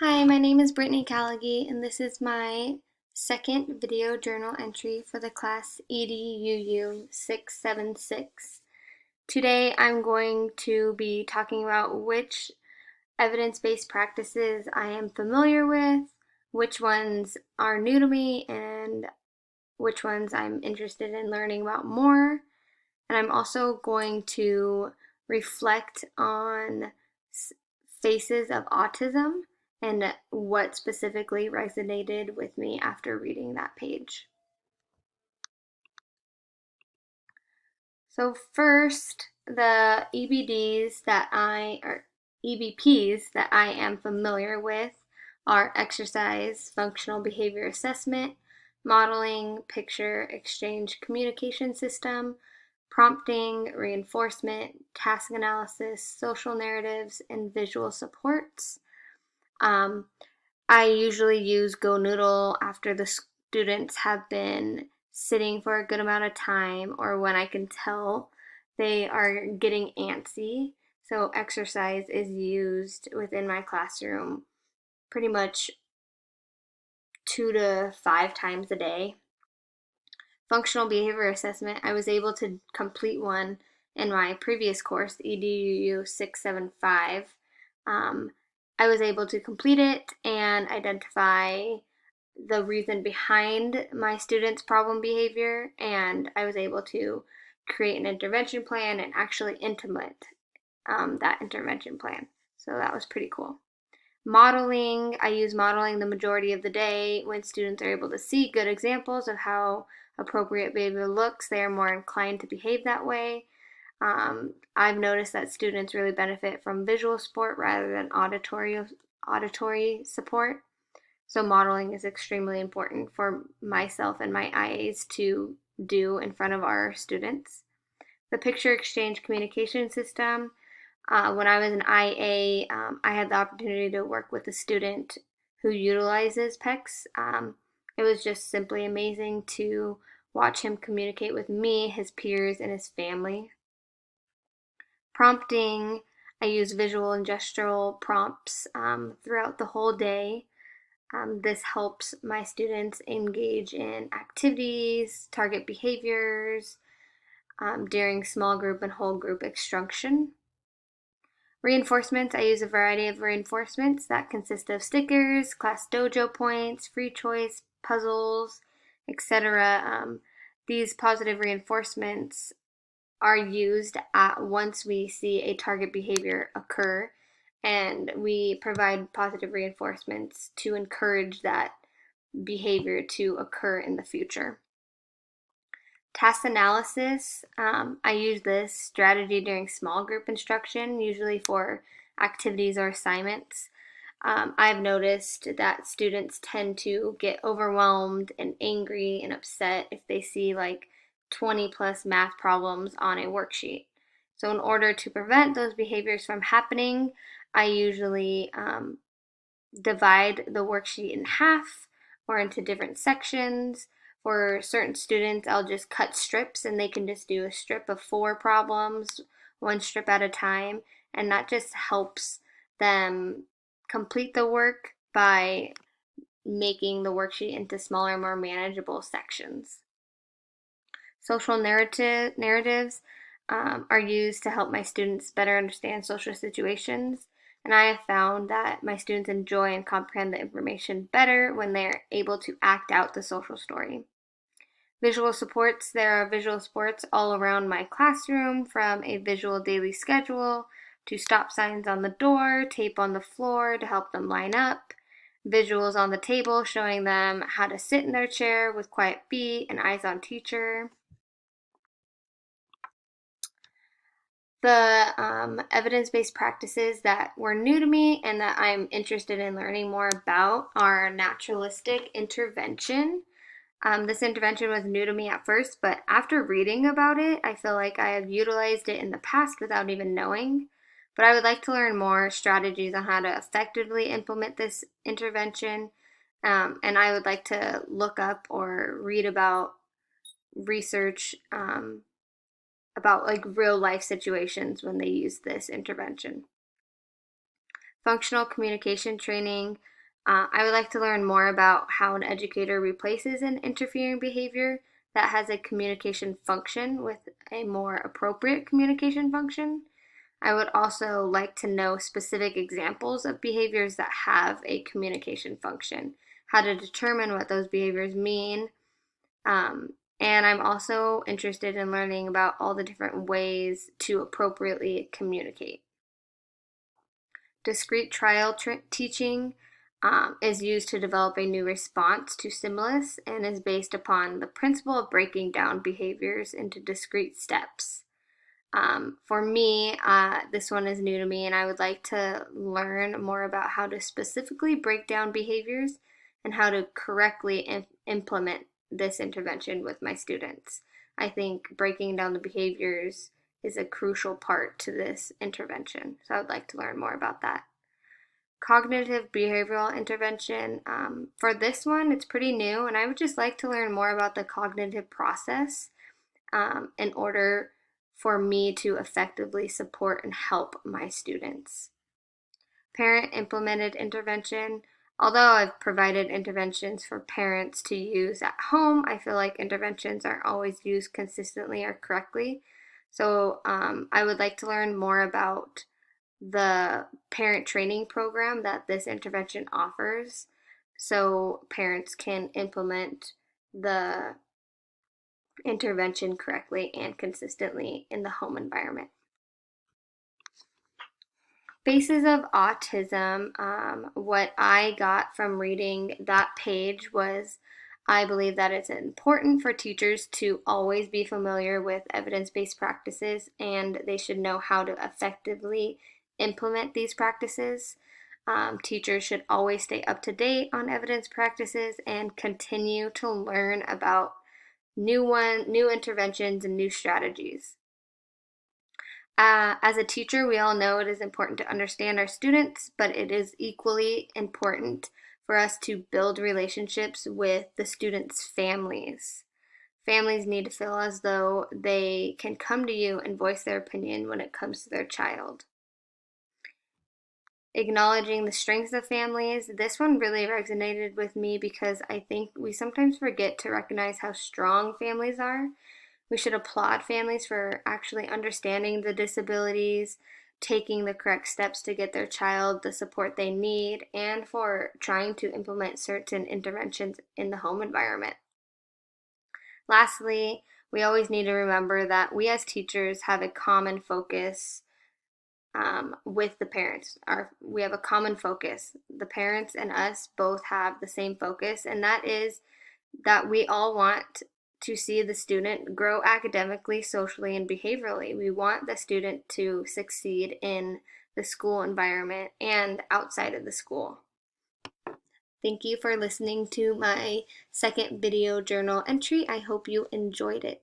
Hi, my name is Brittany Callaghy, and this is my second video journal entry for the class EDUU 676. Today I'm going to be talking about which evidence-based practices I am familiar with, which ones are new to me, and which ones I'm interested in learning about more. And I'm also going to reflect on faces of autism and what specifically resonated with me after reading that page. So first, the EBPs that I am familiar with are exercise, functional behavior assessment, modeling, picture exchange communication system, prompting, reinforcement, task analysis, social narratives, and visual supports. Um, I usually use Go Noodle after the students have been sitting for a good amount of time or when I can tell they are getting antsy. So exercise is used within my classroom pretty much 2 to 5 times a day. Functional behavior assessment, I was able to complete one in my previous course, EDUU 675. I was able to complete it and identify the reason behind my students' problem behavior, and I was able to create an intervention plan and actually implement that intervention plan. So that was pretty cool. Modeling, I use modeling the majority of the day. When students are able to see good examples of how appropriate behavior looks, they are more inclined to behave that way. I've noticed that students really benefit from visual support rather than auditory support. So modeling is extremely important for myself and my IAs to do in front of our students. The picture exchange communication system. When I was an IA, I had the opportunity to work with a student who utilizes PECs. It was just simply amazing to watch him communicate with me, his peers, and his family. Prompting, I use visual and gestural prompts throughout the whole day. This helps my students engage in activities, target behaviors during small group and whole group instruction. Reinforcements, I use a variety of reinforcements that consist of stickers, class dojo points, free choice, puzzles, etc. These positive reinforcements are used once we see a target behavior occur, and we provide positive reinforcements to encourage that behavior to occur in the future. Task analysis, I use this strategy during small group instruction, usually for activities or assignments. I've noticed that students tend to get overwhelmed and angry and upset if they see like 20 plus math problems on a worksheet. So in order to prevent those behaviors from happening, I usually divide the worksheet in half or into different sections. For certain students, I'll just cut strips and they can just do a strip of 4 problems, one strip at a time, and that just helps them complete the work by making the worksheet into smaller, more manageable sections. Social narratives are used to help my students better understand social situations, and I have found that my students enjoy and comprehend the information better when they're able to act out the social story. Visual supports, there are visual supports all around my classroom, from a visual daily schedule to stop signs on the door, tape on the floor to help them line up, visuals on the table showing them how to sit in their chair with quiet feet and eyes on teacher. The evidence-based practices that were new to me and that I'm interested in learning more about are naturalistic intervention. This intervention was new to me at first, but after reading about it, I feel like I have utilized it in the past without even knowing. But I would like to learn more strategies on how to effectively implement this intervention, and I would like to look up or read about research about like real life situations when they use this intervention. Functional communication training. I would like to learn more about how an educator replaces an interfering behavior that has a communication function with a more appropriate communication function. I would also like to know specific examples of behaviors that have a communication function, how to determine what those behaviors mean. And I'm also interested in learning about all the different ways to appropriately communicate. Discrete trial teaching is used to develop a new response to stimulus and is based upon the principle of breaking down behaviors into discrete steps. For me, this one is new to me, and I would like to learn more about how to specifically break down behaviors and how to correctly implement this intervention with my students. I think breaking down the behaviors is a crucial part to this intervention, so I would like to learn more about that. Cognitive behavioral intervention. For this one, it's pretty new, and I would just like to learn more about the cognitive process in order for me to effectively support and help my students. Parent implemented intervention. Although I've provided interventions for parents to use at home, I feel like interventions aren't always used consistently or correctly. So I would like to learn more about the parent training program that this intervention offers so parents can implement the intervention correctly and consistently in the home environment. Faces of Autism, what I got from reading that page was I believe that it's important for teachers to always be familiar with evidence-based practices and they should know how to effectively implement these practices. Teachers should always stay up to date on evidence practices and continue to learn about new interventions and new strategies. As a teacher, we all know it is important to understand our students, but it is equally important for us to build relationships with the students' families. Families need to feel as though they can come to you and voice their opinion when it comes to their child. Acknowledging the strengths of families. This one really resonated with me because I think we sometimes forget to recognize how strong families are. We should applaud families for actually understanding the disabilities, taking the correct steps to get their child the support they need, and for trying to implement certain interventions in the home environment. Lastly, we always need to remember that we as teachers have a common focus with the parents. We have a common focus. The parents and us both have the same focus, and that is that we all want to see the student grow academically, socially, and behaviorally. We want the student to succeed in the school environment and outside of the school. Thank you for listening to my second video journal entry. I hope you enjoyed it.